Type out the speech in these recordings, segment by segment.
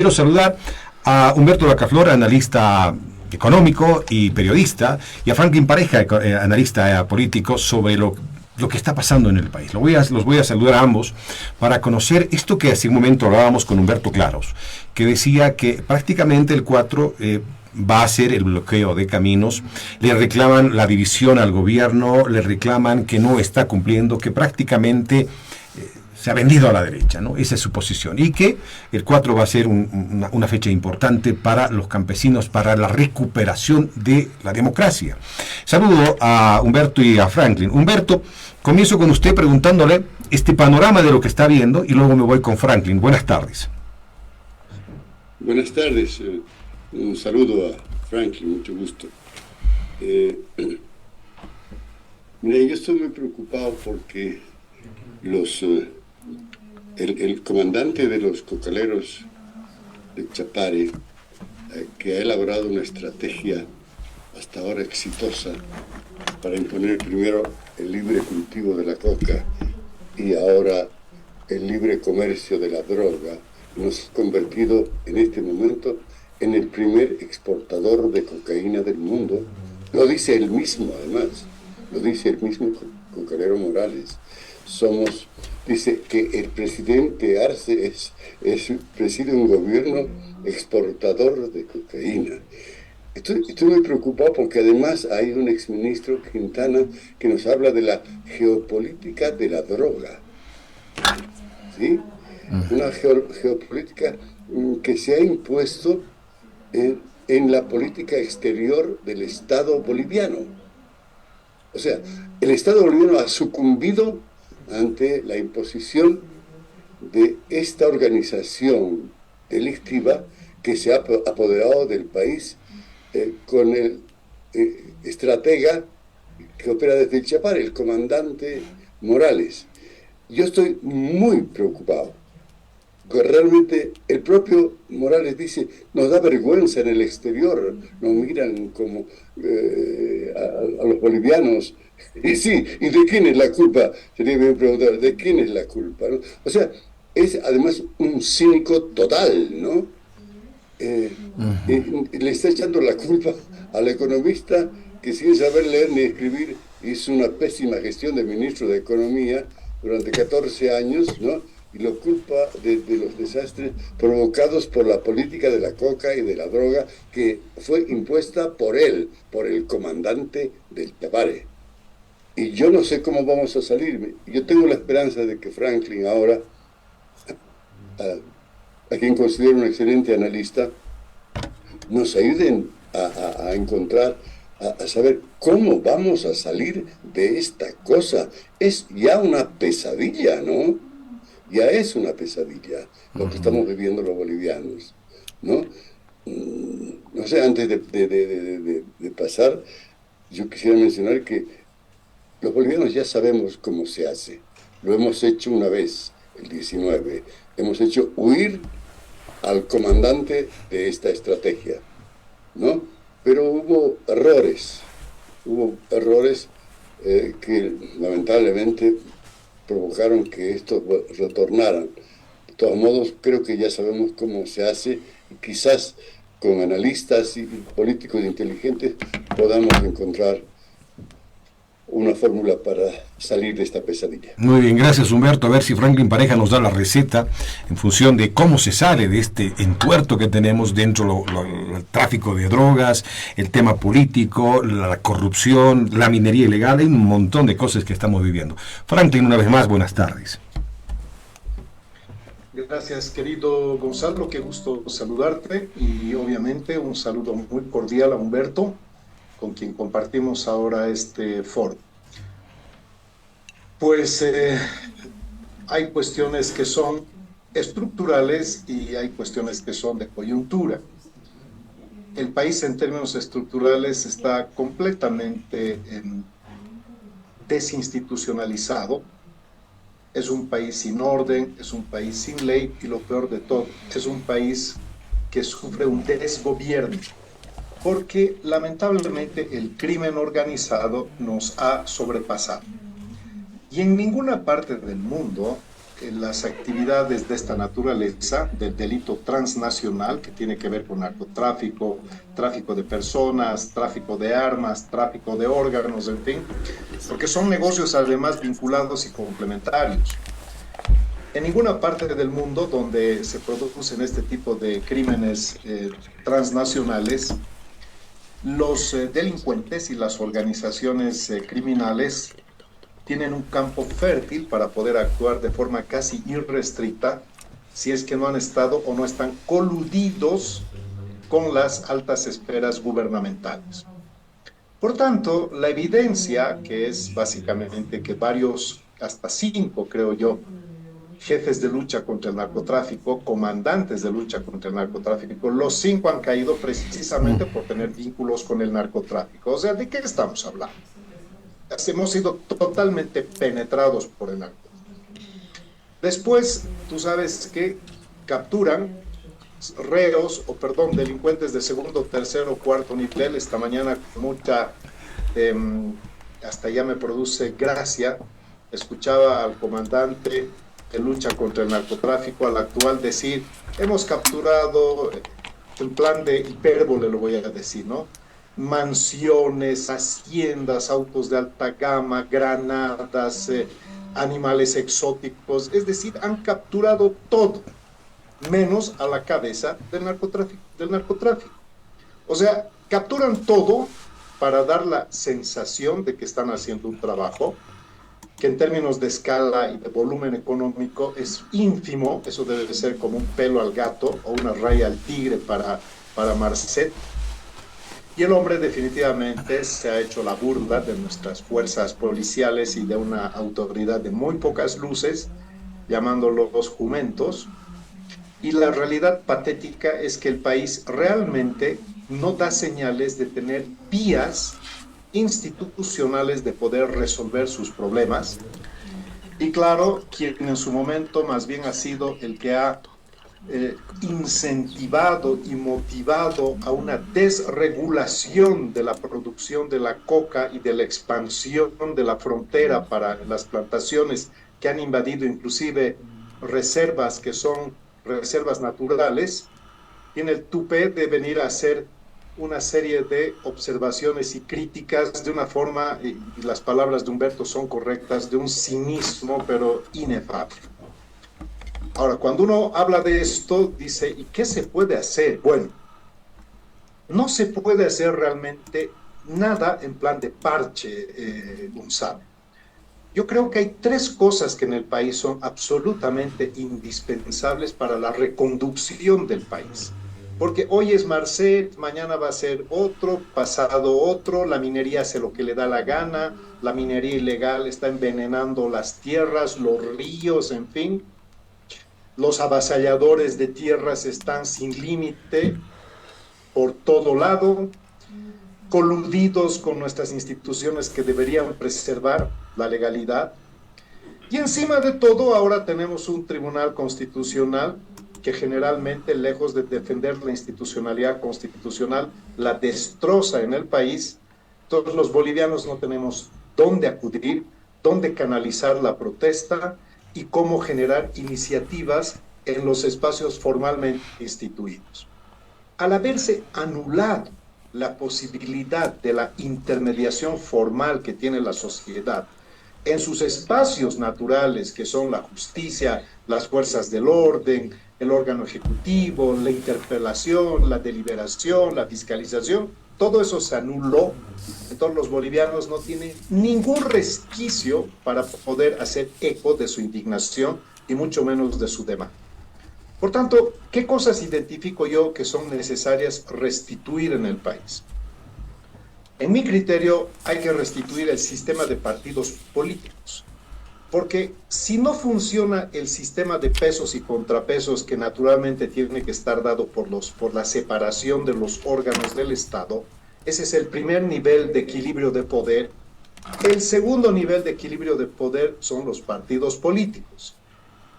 Quiero saludar a Humberto Lacaflor, analista económico y periodista, y a Franklin Pareja, analista político, sobre lo que está pasando en el país. Los voy a saludar a ambos para conocer esto que hace un momento hablábamos con Humberto Claros, que decía que prácticamente el 4 va a ser el bloqueo de caminos. Le reclaman la división al gobierno, le reclaman que no está cumpliendo, que prácticamente se ha vendido a la derecha, ¿no? Esa es su posición. Y que el 4 va a ser una fecha importante para los campesinos, para la recuperación de la democracia. Saludo a Humberto y a Franklin. Humberto, comienzo con usted preguntándole este panorama de lo que está viendo y luego me voy con Franklin. Buenas tardes. Buenas tardes. Un saludo a Franklin, mucho gusto. Mira, yo estoy muy preocupado porque el comandante de los cocaleros de Chapare, que ha elaborado una estrategia hasta ahora exitosa para imponer primero el libre cultivo de la coca y ahora el libre comercio de la droga, nos ha convertido en este momento en el primer exportador de cocaína del mundo. Lo dice él mismo, además, lo dice el mismo cocalero Morales. Dice que el presidente Arce preside un gobierno exportador de cocaína. Estoy muy preocupado porque además hay un exministro, Quintana, que nos habla de la geopolítica de la droga. ¿Sí? Una geopolítica que se ha impuesto en la política exterior del Estado boliviano. O sea, el Estado boliviano ha sucumbido ante la imposición de esta organización delictiva que se ha apoderado del país con el estratega que opera desde el Chapare, el comandante Morales. Yo estoy muy preocupado, porque realmente el propio Morales dice, nos da vergüenza en el exterior, nos miran como a los bolivianos. Y sí, ¿y de quién es la culpa? Sería bien preguntar, ¿de quién es la culpa? ¿No? O sea, es además un cínico total, ¿no? Le está echando la culpa al economista que sin saber leer ni escribir hizo una pésima gestión de ministro de Economía durante 14 años, ¿no? Y lo culpa de los desastres provocados por la política de la coca y de la droga que fue impuesta por él, por el comandante del Chapare. Y yo no sé cómo vamos a salir. Yo tengo la esperanza de que Franklin ahora, a quien considero un excelente analista, nos ayuden a encontrar, a saber cómo vamos a salir de esta cosa. Es ya una pesadilla, ¿no? Ya es una pesadilla lo que estamos viviendo los bolivianos, ¿no? No sé, antes de pasar, yo quisiera mencionar que los bolivianos ya sabemos cómo se hace. Lo hemos hecho una vez, el 19. Hemos hecho huir al comandante de esta estrategia, ¿no? Pero hubo errores que lamentablemente provocaron que estos retornaran. De todos modos, creo que ya sabemos cómo se hace y quizás con analistas y políticos inteligentes podamos encontrar una fórmula para salir de esta pesadilla. Muy bien, gracias Humberto. A ver si Franklin Pareja nos da la receta en función de cómo se sale de este entuerto que tenemos dentro, el tráfico de drogas, el tema político, la corrupción, la minería ilegal. Hay un montón de cosas que estamos viviendo. Franklin, una vez más, buenas tardes. Gracias, querido Gonzalo, qué gusto saludarte y obviamente un saludo muy cordial a Humberto, con quien compartimos ahora este foro. Pues hay cuestiones que son estructurales y hay cuestiones que son de coyuntura. El país en términos estructurales está completamente desinstitucionalizado. Es un país sin orden, es un país sin ley y lo peor de todo, es un país que sufre un desgobierno. Porque lamentablemente el crimen organizado nos ha sobrepasado. Y en ninguna parte del mundo las actividades de esta naturaleza, del delito transnacional que tiene que ver con narcotráfico, tráfico de personas, tráfico de armas, tráfico de órganos, en fin, porque son negocios además vinculados y complementarios. En ninguna parte del mundo donde se producen este tipo de crímenes transnacionales, los delincuentes y las organizaciones criminales tienen un campo fértil para poder actuar de forma casi irrestricta si es que no han estado o no están coludidos con las altas esferas gubernamentales. Por tanto, la evidencia, que es básicamente que varios, hasta 5 creo yo, jefes de lucha contra el narcotráfico, comandantes de lucha contra el narcotráfico, los 5 han caído precisamente por tener vínculos con el narcotráfico. O sea, ¿de qué estamos hablando? Hemos sido totalmente penetrados por el narcotráfico. Después, tú sabes que capturan reos, delincuentes de segundo, tercero, cuarto nivel. Esta mañana con mucha, hasta ya me produce gracia, escuchaba al comandante de lucha contra el narcotráfico, al actual, decir, hemos capturado, en plan de hipérbole lo voy a decir, ¿no? Mansiones, haciendas, autos de alta gama, granadas, animales exóticos, es decir, han capturado todo, menos a la cabeza del narcotráfico. O sea, capturan todo para dar la sensación de que están haciendo un trabajo que en términos de escala y de volumen económico es ínfimo. Eso debe ser como un pelo al gato o una raya al tigre para Marcet. Y el hombre definitivamente se ha hecho la burla de nuestras fuerzas policiales y de una autoridad de muy pocas luces, llamándolos jumentos. Y la realidad patética es que el país realmente no da señales de tener vías institucionales de poder resolver sus problemas. Y claro, quien en su momento más bien ha sido el que ha incentivado y motivado a una desregulación de la producción de la coca y de la expansión de la frontera para las plantaciones que han invadido inclusive reservas que son reservas naturales, tiene el tupé de venir a hacer una serie de observaciones y críticas de una forma, y las palabras de Humberto son correctas, de un cinismo pero inefable. Ahora, cuando uno habla de esto, dice, ¿y qué se puede hacer? Bueno, no se puede hacer realmente nada en plan de parche, Gonzalo. Yo creo que hay 3 cosas que en el país son absolutamente indispensables para la reconducción del país. Porque hoy es Marcet, mañana va a ser otro, pasado otro, la minería hace lo que le da la gana, la minería ilegal está envenenando las tierras, los ríos, en fin. Los avasalladores de tierras están sin límite por todo lado, coludidos con nuestras instituciones que deberían preservar la legalidad. Y encima de todo, ahora tenemos un tribunal constitucional que generalmente, lejos de defender la institucionalidad constitucional, la destroza en el país. Todos los bolivianos no tenemos dónde acudir, dónde canalizar la protesta y cómo generar iniciativas en los espacios formalmente instituidos. Al haberse anulado la posibilidad de la intermediación formal que tiene la sociedad en sus espacios naturales, que son la justicia, las fuerzas del orden, el órgano ejecutivo, la interpelación, la deliberación, la fiscalización, todo eso se anuló. Entonces los bolivianos no tienen ningún resquicio para poder hacer eco de su indignación y mucho menos de su demanda. Por tanto, ¿qué cosas identifico yo que son necesarias restituir en el país? En mi criterio, hay que restituir el sistema de partidos políticos. Porque si no funciona el sistema de pesos y contrapesos que naturalmente tiene que estar dado por la separación de los órganos del Estado, ese es el primer nivel de equilibrio de poder. El segundo nivel de equilibrio de poder son los partidos políticos.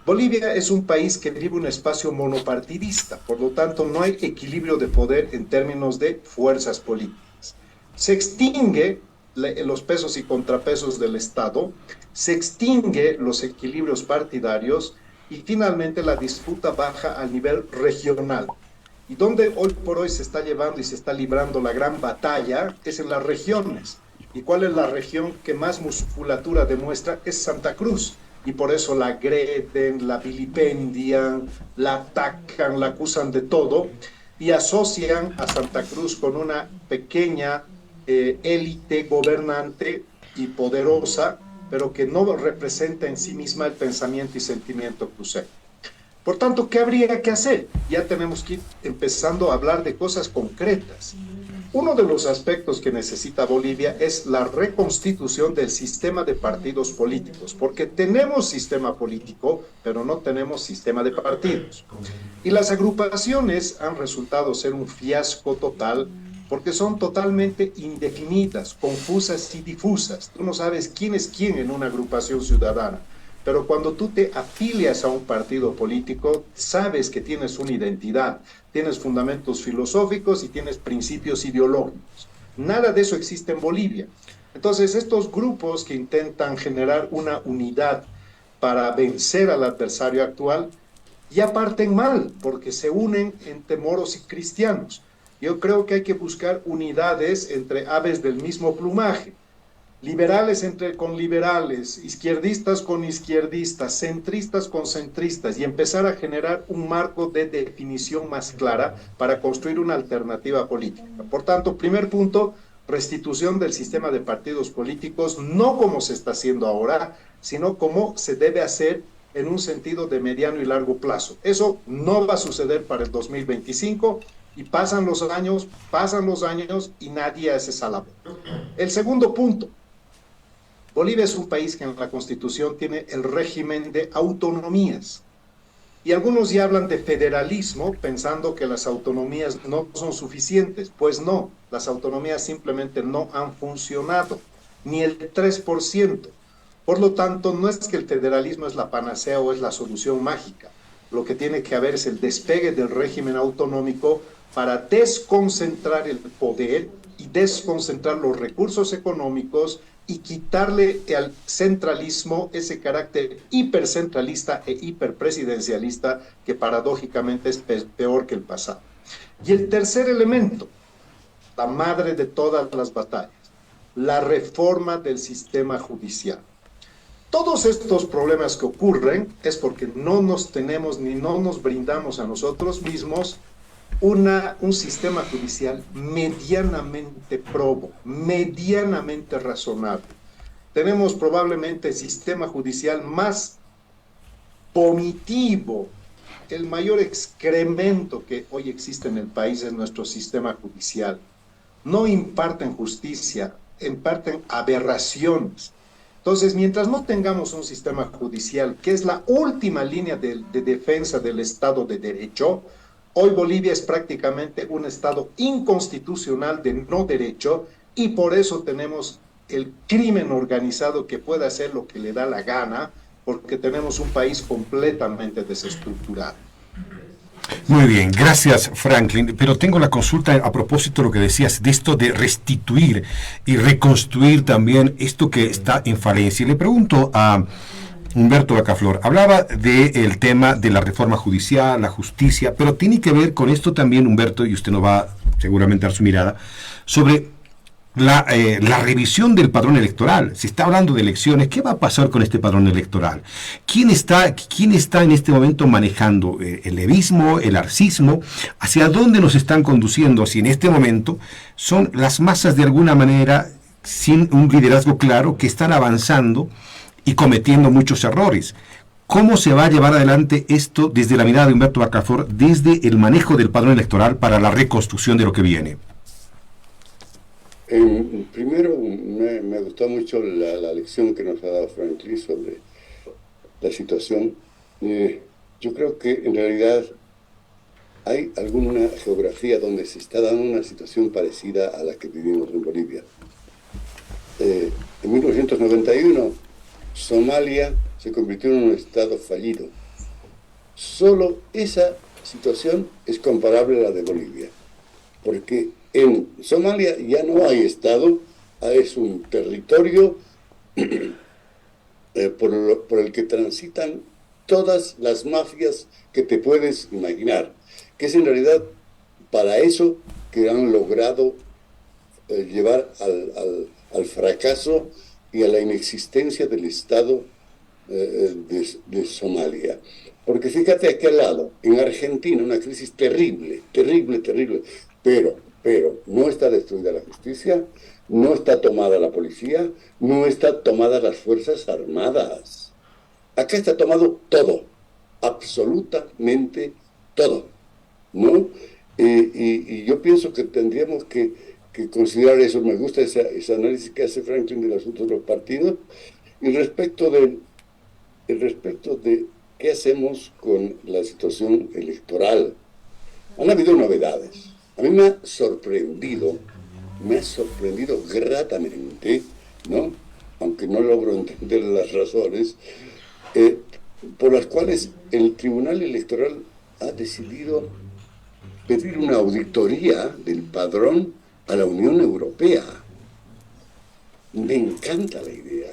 Bolivia es un país que vive un espacio monopartidista, por lo tanto no hay equilibrio de poder en términos de fuerzas políticas. Se extingue los pesos y contrapesos del Estado, se extingue los equilibrios partidarios y finalmente la disputa baja al nivel regional. Y donde hoy por hoy se está llevando y se está librando la gran batalla es en las regiones. ¿Y cuál es la región que más musculatura demuestra? Es Santa Cruz. Y por eso la agreden, la vilipendian, la atacan, la acusan de todo y asocian a Santa Cruz con una pequeña élite gobernante y poderosa, pero que no representa en sí misma el pensamiento y sentimiento cruceño. Por tanto, ¿qué habría que hacer? Ya tenemos que ir empezando a hablar de cosas concretas. Uno de los aspectos que necesita Bolivia es la reconstitución del sistema de partidos políticos, porque tenemos sistema político, pero no tenemos sistema de partidos. Y las agrupaciones han resultado ser un fiasco total, porque son totalmente indefinidas, confusas y difusas. Tú no sabes quién es quién en una agrupación ciudadana. Pero cuando tú te afilias a un partido político, sabes que tienes una identidad, tienes fundamentos filosóficos y tienes principios ideológicos. Nada de eso existe en Bolivia. Entonces, estos grupos que intentan generar una unidad para vencer al adversario actual, ya parten mal, porque se unen entre moros y cristianos. Yo creo que hay que buscar unidades entre aves del mismo plumaje. Liberales con liberales, izquierdistas con izquierdistas, centristas con centristas y empezar a generar un marco de definición más clara para construir una alternativa política. Por tanto, primer punto, restitución del sistema de partidos políticos, no como se está haciendo ahora, sino como se debe hacer en un sentido de mediano y largo plazo. Eso no va a suceder para el 2025 y pasan los años y nadie hace esa labor. El segundo punto, Bolivia es un país que en la Constitución tiene el régimen de autonomías. Y algunos ya hablan de federalismo pensando que las autonomías no son suficientes. Pues no, las autonomías simplemente no han funcionado, ni el 3%. Por lo tanto, no es que el federalismo es la panacea o es la solución mágica. Lo que tiene que haber es el despegue del régimen autonómico para desconcentrar el poder y desconcentrar los recursos económicos y quitarle al centralismo ese carácter hipercentralista e hiperpresidencialista que paradójicamente es peor que el pasado. Y el tercer elemento, la madre de todas las batallas, la reforma del sistema judicial. Todos estos problemas que ocurren es porque no nos tenemos ni no nos brindamos a nosotros mismos un sistema judicial medianamente probo, medianamente razonable. Tenemos probablemente el sistema judicial más vomitivo, el mayor excremento que hoy existe en el país es nuestro sistema judicial. No imparten justicia, imparten aberraciones. Entonces, mientras no tengamos un sistema judicial, que es la última línea de defensa del Estado de Derecho, hoy Bolivia es prácticamente un Estado inconstitucional de no derecho y por eso tenemos el crimen organizado que puede hacer lo que le da la gana, porque tenemos un país completamente desestructurado. Muy bien, gracias Franklin, pero tengo la consulta a propósito de lo que decías de esto de restituir y reconstruir también esto que está en falencia. Le pregunto a Humberto Lacaflor, hablaba del tema de la reforma judicial, la justicia, pero tiene que ver con esto también, Humberto, y usted nos va seguramente a dar su mirada, sobre la revisión del padrón electoral. Se está hablando de elecciones. ¿Qué va a pasar con este padrón electoral? ¿Quién está en este momento manejando el levismo, el arcismo? ¿Hacia dónde nos están conduciendo? Si en este momento son las masas de alguna manera, sin un liderazgo claro, que están avanzando y cometiendo muchos errores. ¿Cómo se va a llevar adelante esto desde la mirada de Humberto Lacaflor, desde el manejo del padrón electoral para la reconstrucción de lo que viene? Primero, me gustó mucho la lección que nos ha dado Franklin sobre la situación. Yo creo que en realidad hay alguna geografía donde se está dando una situación parecida a la que vivimos en Bolivia. En 1991, Somalia se convirtió en un estado fallido. Solo esa situación es comparable a la de Bolivia, porque en Somalia ya no hay estado es un territorio por el que transitan todas las mafias que te puedes imaginar, que es en realidad para eso que han logrado llevar al fracaso y a la inexistencia del Estado de Somalia. Porque fíjate aquí al lado, en Argentina, una crisis terrible, terrible, terrible, pero no está destruida la justicia, no está tomada la policía, no está tomada las Fuerzas Armadas. Acá está tomado todo, absolutamente todo, ¿no? Y yo pienso que tendríamos que considerar eso. Me gusta ese análisis que hace Franklin del asunto de los partidos. Y respecto de qué hacemos con la situación electoral, han habido novedades. A mí me ha sorprendido gratamente, ¿no? Aunque no logro entender las razones, por las cuales el Tribunal Electoral ha decidido pedir una auditoría del padrón a la Unión Europea. Me encanta la idea,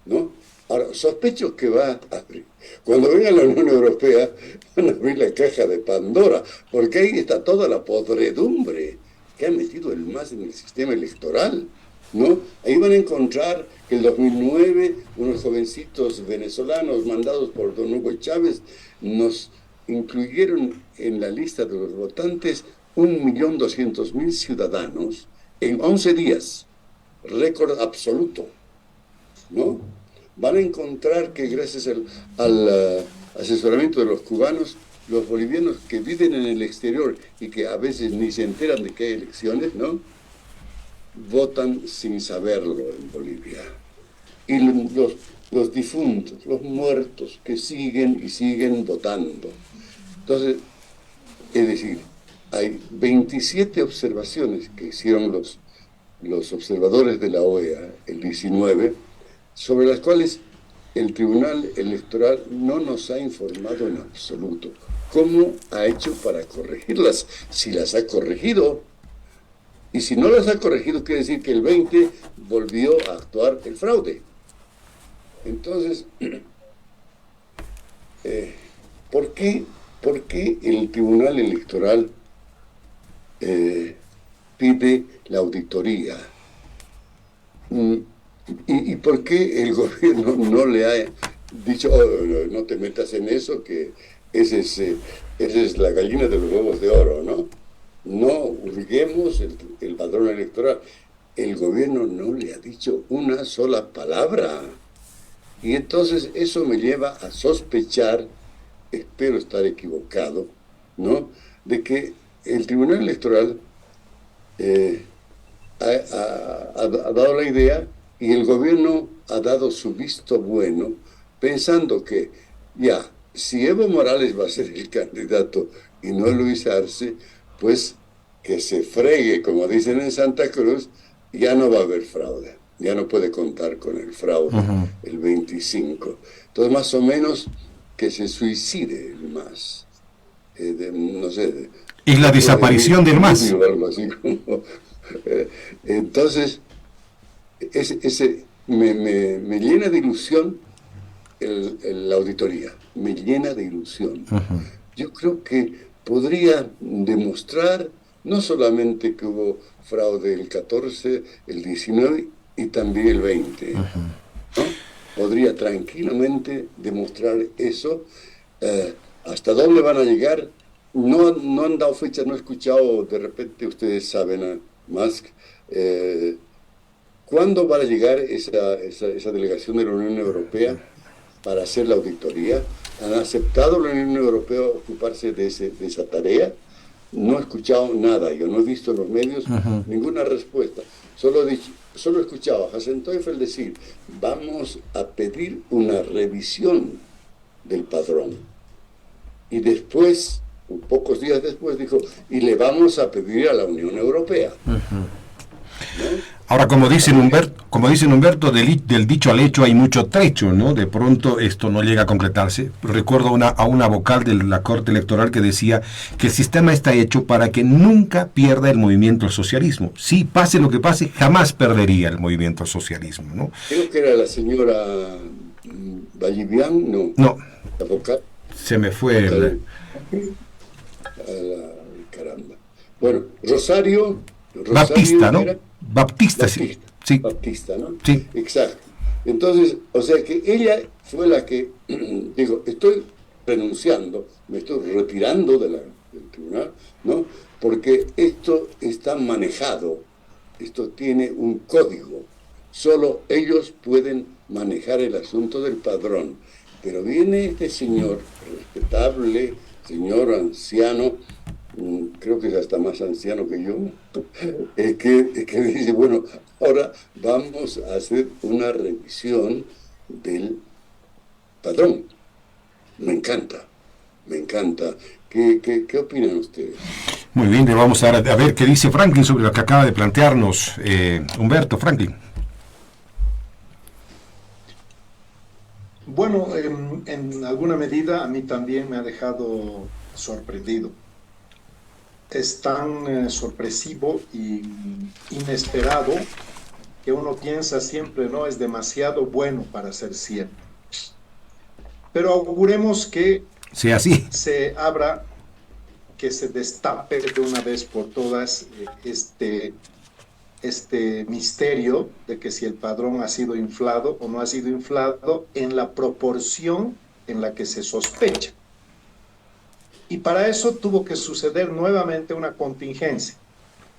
¿no? Ahora, sospecho que va a abrir. Cuando venga la Unión Europea, van a abrir la caja de Pandora, porque ahí está toda la podredumbre que ha metido el MAS en el sistema electoral, ¿no? Ahí van a encontrar que en 2009 unos jovencitos venezolanos mandados por don Hugo Chávez nos incluyeron en la lista de los votantes 1.200.000 ciudadanos en 11 días, récord absoluto, ¿no? Van a encontrar que gracias al asesoramiento de los cubanos, los bolivianos que viven en el exterior y que a veces ni se enteran de que hay elecciones, ¿no?, votan sin saberlo en Bolivia. Y los difuntos, los muertos, que siguen y siguen votando. Entonces, es decir, hay 27 observaciones que hicieron los observadores de la OEA el 19, sobre las cuales el Tribunal Electoral no nos ha informado en absoluto. ¿Cómo ha hecho para corregirlas? Si las ha corregido. Y si no las ha corregido, quiere decir que el 20 volvió a actuar el fraude. Entonces, ¿por qué el Tribunal Electoral pide la auditoría? ¿Y por qué el gobierno no le ha dicho, no te metas en eso, que esa es la gallina de los huevos de oro, ¿no? No hurguemos el padrón electoral? El gobierno no le ha dicho una sola palabra. Y entonces eso me lleva a sospechar, espero estar equivocado, ¿no?, de que el Tribunal Electoral ha dado la idea y el gobierno ha dado su visto bueno, pensando que ya, si Evo Morales va a ser el candidato y no Luis Arce, pues que se fregue, como dicen en Santa Cruz, ya no va a haber fraude, ya no puede contar con el fraude el 25. Entonces, más o menos, que se suicide el MAS. No sé. Es la desaparición del MAS. Algo así como, entonces, me llena de ilusión la auditoría, me llena de ilusión. Yo creo que podría demostrar no solamente que hubo fraude el 14, el 19 y también el 20, ¿no? Podría tranquilamente demostrar eso. ¿Hasta dónde van a llegar? No han dado fecha, no he escuchado, de repente ustedes saben, a Musk, ¿cuándo va a llegar esa delegación de la Unión Europea para hacer la auditoría? ¿Han aceptado la Unión Europea ocuparse de esa tarea? No he escuchado nada, yo no he visto en los medios ninguna respuesta. Solo he escuchado a Hassan Teufel decir, vamos a pedir una revisión del padrón. Y después, pocos días después, dijo, y le vamos a pedir a la Unión Europea. ¿No? Ahora, como dicen Humberto, del dicho al hecho hay mucho trecho, ¿no? De pronto esto no llega a concretarse. Recuerdo a una vocal de la Corte Electoral que decía que el sistema está hecho para que nunca pierda el movimiento al socialismo. Sí, pase lo que pase, jamás perdería el movimiento al socialismo, ¿no? Creo que era la señora Vallivian, no. No, La vocal. se me fue. Caramba. Bueno, Rosario Baptista, ¿no? era Baptista, sí. Sí. Baptista, ¿no? Sí. Exacto. Entonces, o sea que ella fue la que dijo, estoy renunciando, me estoy retirando del tribunal, ¿no? Porque esto está manejado, esto tiene un código, solo ellos pueden manejar el asunto del padrón. Pero viene este señor, respetable, señor anciano, creo que es hasta más anciano que yo, que dice, bueno, ahora vamos a hacer una revisión del padrón. Me encanta, me encanta. ¿Qué opinan ustedes? Muy bien, le vamos a ver qué dice Franklin sobre lo que acaba de plantearnos Humberto. Franklin. Bueno, en alguna medida a mí también me ha dejado sorprendido. Es tan sorpresivo y inesperado que uno piensa siempre, no, es demasiado bueno para ser cierto. Pero auguremos que sea así, se abra, que se destape de una vez por todas este misterio de que si el padrón ha sido inflado o no ha sido inflado en la proporción en la que se sospecha. Y para eso tuvo que suceder nuevamente una contingencia,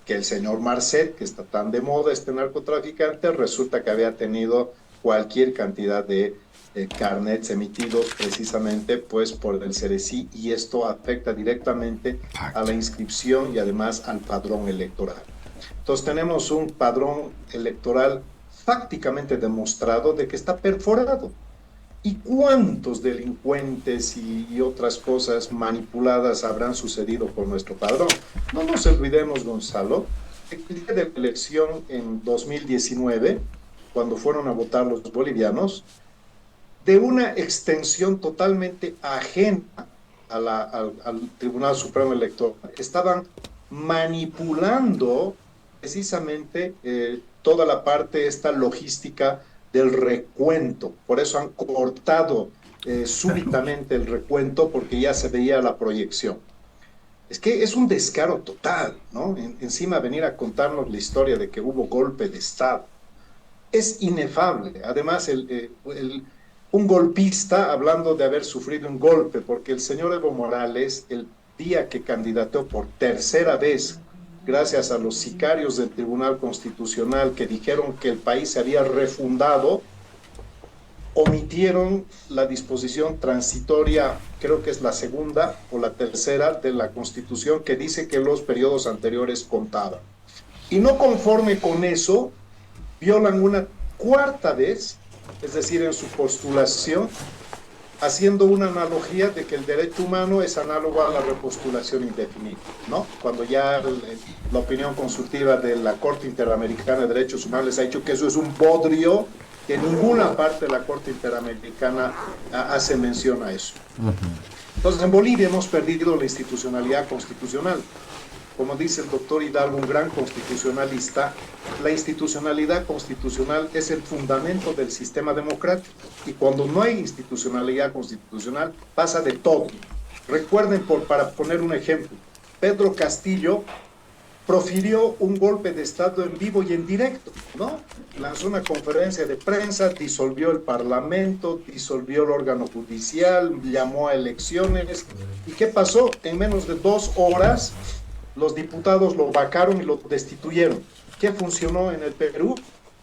que el señor Marcet, que está tan de moda, este narcotraficante, resulta que había tenido cualquier cantidad de carnets emitidos precisamente pues por el CERECI, y esto afecta directamente a la inscripción y además al padrón electoral. Entonces tenemos un padrón electoral fácticamente demostrado de que está perforado. ¿Y cuántos delincuentes y otras cosas manipuladas habrán sucedido con nuestro padrón? No nos olvidemos, Gonzalo, que el día de la elección en 2019, cuando fueron a votar los bolivianos, de una extensión totalmente ajena al Tribunal Supremo Electoral, estaban manipulando precisamente toda la parte, esta logística del recuento. Por eso han cortado súbitamente el recuento, porque ya se veía la proyección. Es que es un descaro total, ¿no? Encima venir a contarnos la historia de que hubo golpe de Estado. Es inefable. Además, un golpista hablando de haber sufrido un golpe, porque el señor Evo Morales, el día que candidateó por tercera vez, gracias a los sicarios del Tribunal Constitucional que dijeron que el país se había refundado, omitieron la disposición transitoria, creo que es la segunda o la tercera de la Constitución, que dice que los periodos anteriores contaban. Y no conforme con eso, violan una cuarta vez, es decir, en su postulación, haciendo una analogía de que el derecho humano es análogo a la repostulación indefinida, ¿no? Cuando ya la opinión consultiva de la Corte Interamericana de Derechos Humanos les ha dicho que eso es un bodrio, que ninguna parte de la Corte Interamericana hace mención a eso. Entonces, en Bolivia hemos perdido la institucionalidad constitucional. Como dice el doctor Hidalgo, un gran constitucionalista, la institucionalidad constitucional es el fundamento del sistema democrático. Y cuando no hay institucionalidad constitucional, pasa de todo. Recuerden, para poner un ejemplo, Pedro Castillo profirió un golpe de Estado en vivo y en directo, ¿no? Lanzó una conferencia de prensa, disolvió el Parlamento, disolvió el órgano judicial, llamó a elecciones. ¿Y qué pasó? En menos de 2 horas, los diputados lo vacaron y lo destituyeron. ¿Qué funcionó en el Perú?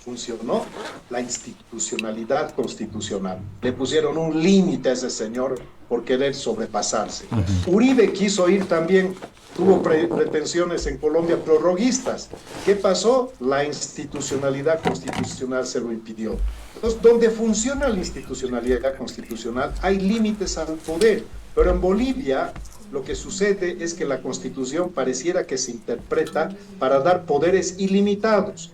Funcionó la institucionalidad constitucional. Le pusieron un límite a ese señor por querer sobrepasarse. Uribe quiso ir también, tuvo pretensiones en Colombia prorroguistas. ¿Qué pasó? La institucionalidad constitucional se lo impidió. Entonces, donde funciona la institucionalidad constitucional, hay límites al poder. Pero en Bolivia, lo que sucede es que la Constitución pareciera que se interpreta para dar poderes ilimitados.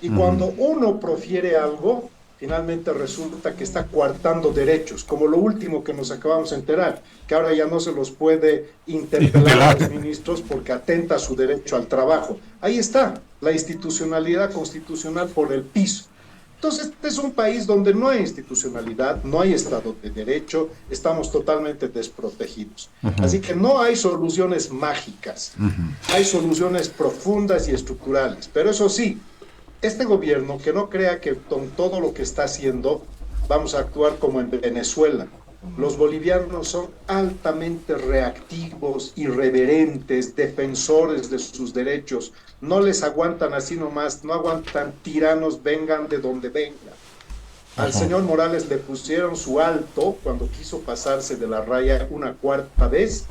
Y cuando uno profiere algo, finalmente resulta que está coartando derechos, como lo último que nos acabamos de enterar, que ahora ya no se los puede interpelar a los ministros porque atenta a su derecho al trabajo. Ahí está, la institucionalidad constitucional por el piso. Entonces, este es un país donde no hay institucionalidad, no hay Estado de Derecho, estamos totalmente desprotegidos. Así que no hay soluciones mágicas, hay soluciones profundas y estructurales. Pero eso sí, este gobierno que no crea que con todo lo que está haciendo vamos a actuar como en Venezuela. Los bolivianos son altamente reactivos, irreverentes, defensores de sus derechos. No les aguantan así nomás, no aguantan tiranos, vengan de donde vengan. Al señor Morales le pusieron su alto cuando quiso pasarse de la raya una cuarta vez,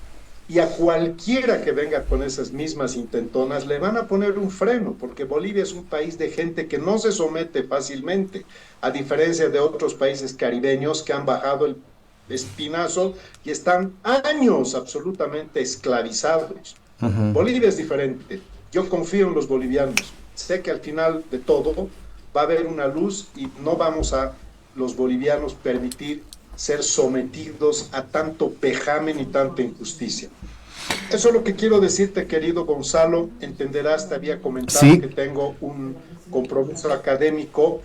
y a cualquiera que venga con esas mismas intentonas le van a poner un freno, porque Bolivia es un país de gente que no se somete fácilmente, a diferencia de otros países caribeños que han bajado el espinazo y están años absolutamente esclavizados. Bolivia es diferente. Yo confío en los bolivianos. Sé que al final de todo va a haber una luz y no vamos a los bolivianos permitir ser sometidos a tanto vejamen y tanta injusticia. Eso es lo que quiero decirte, querido Gonzalo. Entenderás, te había comentado que tengo un compromiso académico.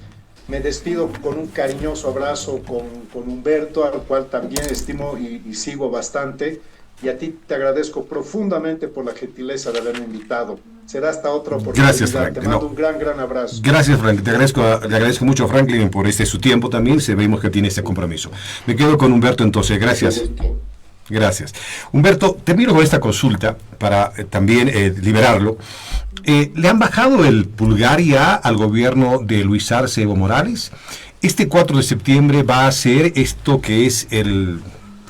Me despido con un cariñoso abrazo con Humberto, al cual también estimo y sigo bastante. Y a ti te agradezco profundamente por la gentileza de haberme invitado. Será hasta otra oportunidad. Gracias, Frank. Te mando un gran abrazo. Gracias, Frank. Le agradezco mucho a Franklin por su tiempo también. Vemos que tiene ese compromiso. Me quedo con Humberto entonces. Gracias. Gracias. Humberto, termino con esta consulta para también liberarlo. ¿Le han bajado el pulgar ya al gobierno de Luis Arce Evo Morales? Este 4 de septiembre va a ser esto que es el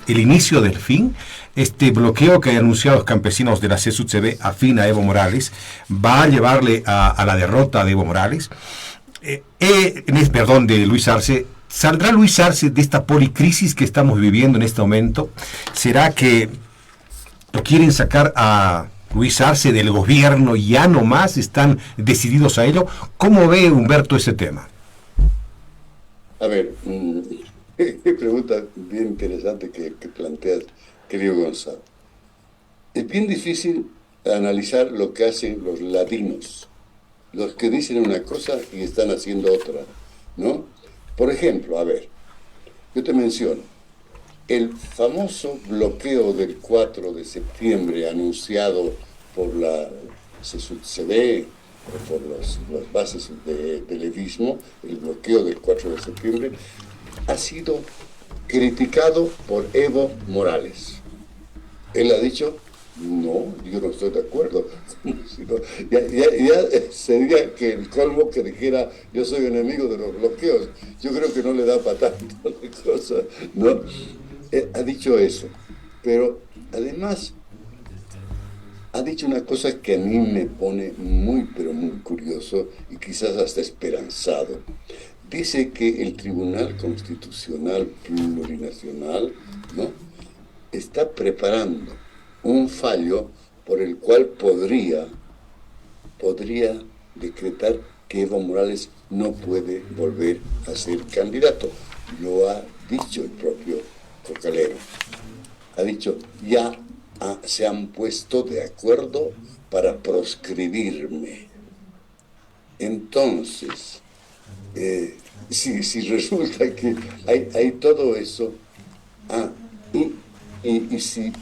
inicio del fin. Este bloqueo que han anunciado los campesinos de la CSUCB afín a Evo Morales va a llevarle a la derrota de Evo Morales. De Luis Arce. ¿Saldrá Luis Arce de esta policrisis que estamos viviendo en este momento? ¿Será que lo quieren sacar a Luis Arce del gobierno y ya no más están decididos a ello? ¿Cómo ve Humberto ese tema? A ver, qué pregunta bien interesante que planteas, querido Gonzalo. Es bien difícil analizar lo que hacen los latinos, los que dicen una cosa y están haciendo otra, ¿no? Por ejemplo, a ver, yo te menciono, el famoso bloqueo del 4 de septiembre anunciado por la CSUCB o por las bases del evismo, el bloqueo del 4 de septiembre, ha sido criticado por Evo Morales. Él ha dicho, no, yo no estoy de acuerdo. Ya sería que el colmo que dijera, yo soy enemigo de los bloqueos. Yo creo que no le da para tanto la cosa, ¿no? Ha dicho eso, pero además ha dicho una cosa que a mí me pone pero muy curioso y quizás hasta esperanzado. Dice que el Tribunal Constitucional Plurinacional, ¿no?, está preparando un fallo por el cual podría decretar que Evo Morales no puede volver a ser candidato. Lo ha dicho el propio Cocalero. Ha dicho, ya se han puesto de acuerdo para proscribirme. Entonces, si resulta que hay todo eso, y si,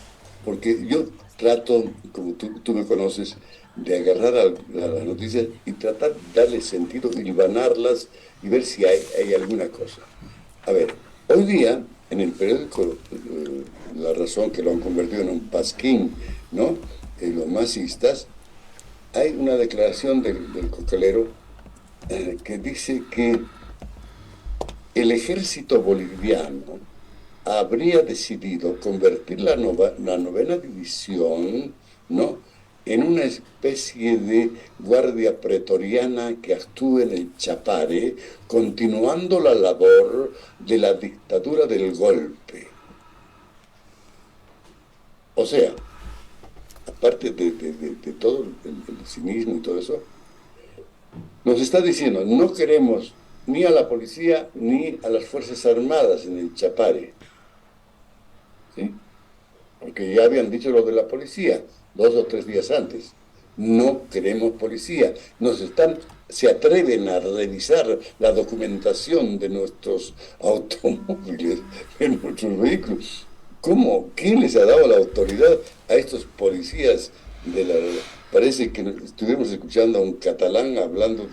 porque yo trato, como tú me conoces, de agarrar a las noticias y tratar de darle sentido, hilvanarlas y ver si hay alguna cosa. A ver, hoy día, en el periódico La Razón, que lo han convertido en un pasquín, ¿no?, los masistas, hay una declaración del Cocalero que dice que el ejército boliviano habría decidido convertir la novena división, ¿no?, en una especie de guardia pretoriana que actúe en el Chapare, continuando la labor de la dictadura del golpe. O sea, aparte de todo el cinismo y todo eso, nos está diciendo, no queremos ni a la policía ni a las Fuerzas Armadas en el Chapare, ¿sí? Porque ya habían dicho lo de la policía 2 o 3 días antes. No queremos policía. Se atreven a revisar la documentación de nuestros automóviles, de nuestros vehículos. ¿Cómo? ¿Quién les ha dado la autoridad a estos policías de la... Parece que estuvimos escuchando a un catalán hablando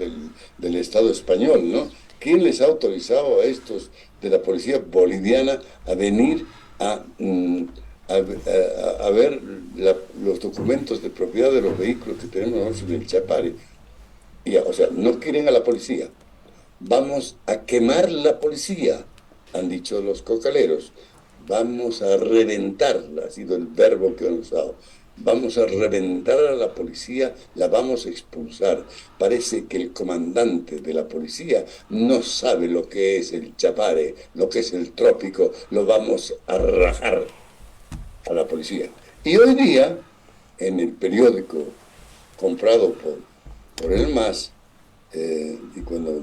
del Estado español, ¿no? ¿Quién les ha autorizado a estos de la policía boliviana a venir a ver los documentos de propiedad de los vehículos que tenemos en el Chapare? O sea, no quieren a la policía. Vamos a quemar la policía, han dicho los cocaleros. Vamos a reventarla, ha sido el verbo que han usado. Vamos a reventar a la policía, la vamos a expulsar. Parece que el comandante de la policía no sabe lo que es el Chapare, lo que es el trópico. Lo vamos a rajar a la policía. Y hoy día, en el periódico comprado por el MAS, y cuando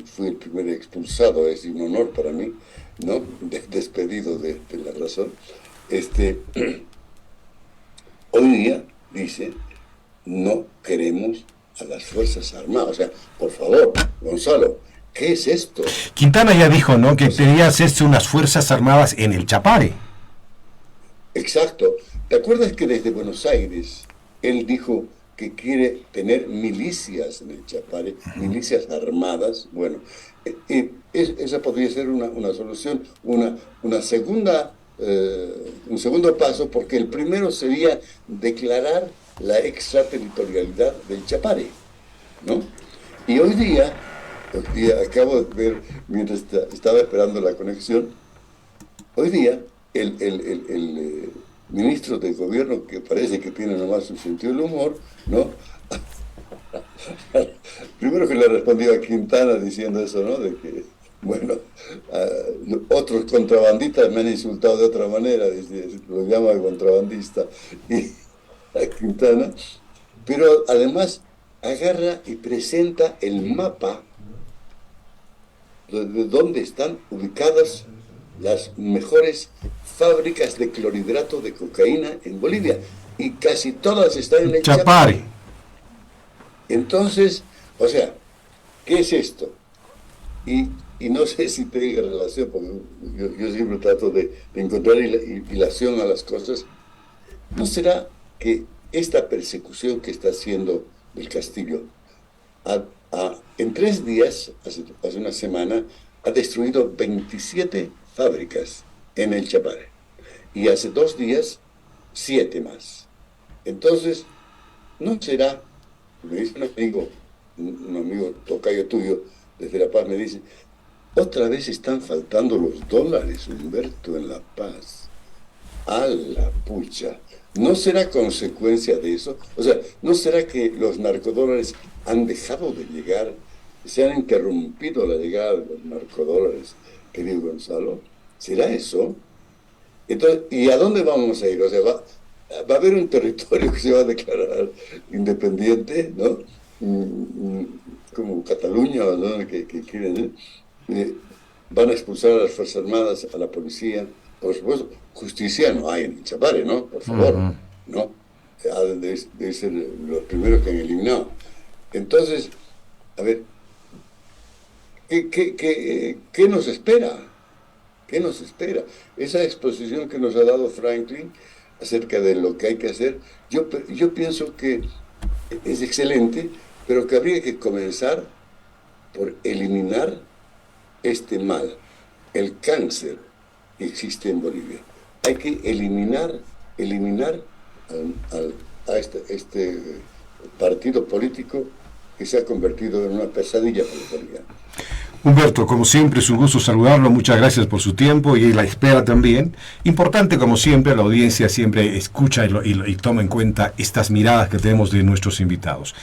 fui el primer expulsado, es un honor para mí, ¿no? Despedido de La Razón, hoy día dice, no queremos a las Fuerzas Armadas. O sea, por favor, Gonzalo, ¿qué es esto? Quintana ya dijo, ¿no?, que quería hacerse unas Fuerzas Armadas en el Chapare. Exacto. ¿Te acuerdas que desde Buenos Aires él dijo que quiere tener milicias en el Chapare, milicias armadas? Bueno, esa podría ser una solución, un segundo paso, porque el primero sería declarar la extraterritorialidad del Chapare, ¿no? Y hoy día acabo de ver, mientras estaba esperando la conexión, hoy día el ministro de gobierno, que parece que tiene nomás su sentido del humor, ¿no? Primero que le respondió a Quintana diciendo eso, ¿no? De que, bueno, otros contrabandistas me han insultado de otra manera, lo llama contrabandista, y a Quintana, pero además agarra y presenta el mapa de dónde están ubicadas las mejores fábricas de clorhidrato de cocaína en Bolivia, y casi todas están en el Chapare. Entonces, o sea, ¿qué es esto? Y no sé si tenga relación, porque yo siempre trato de encontrar hilación a las cosas. ¿No será que esta persecución que está haciendo del Castillo, en 3 días, hace una semana, ha destruido 27 fábricas en el Chapare, y hace 2 días 7 más? Entonces, ¿no será? Me dice un amigo tocayo tuyo desde La Paz, me dice, otra vez están faltando los dólares, Humberto, en La Paz. A la pucha. ¿No será consecuencia de eso? O sea, ¿no será que los narcodólares han dejado de llegar? Se han interrumpido la llegada de los narcodólares, querido Gonzalo. ¿Será eso? Entonces, ¿y a dónde vamos a ir? O sea, va a haber un territorio que se va a declarar independiente, ¿no? Como Cataluña, ¿no? Que quieren, van a expulsar a las Fuerzas Armadas, a la policía. Por supuesto, justicia no hay en el Chapare, ¿no? Por favor, ¿no? Debe ser los primeros que han eliminado. Entonces, a ver, ¿qué nos espera? ¿Qué nos espera? Esa exposición que nos ha dado Franklin acerca de lo que hay que hacer, yo pienso que es excelente, pero que habría que comenzar por eliminar este mal, el cáncer que existe en Bolivia. Hay que eliminar a este partido político que se ha convertido en una pesadilla para los bolivianos. Humberto, como siempre, es un gusto saludarlo. Muchas gracias por su tiempo y la espera también. Importante, como siempre, la audiencia siempre escucha y toma en cuenta estas miradas que tenemos de nuestros invitados.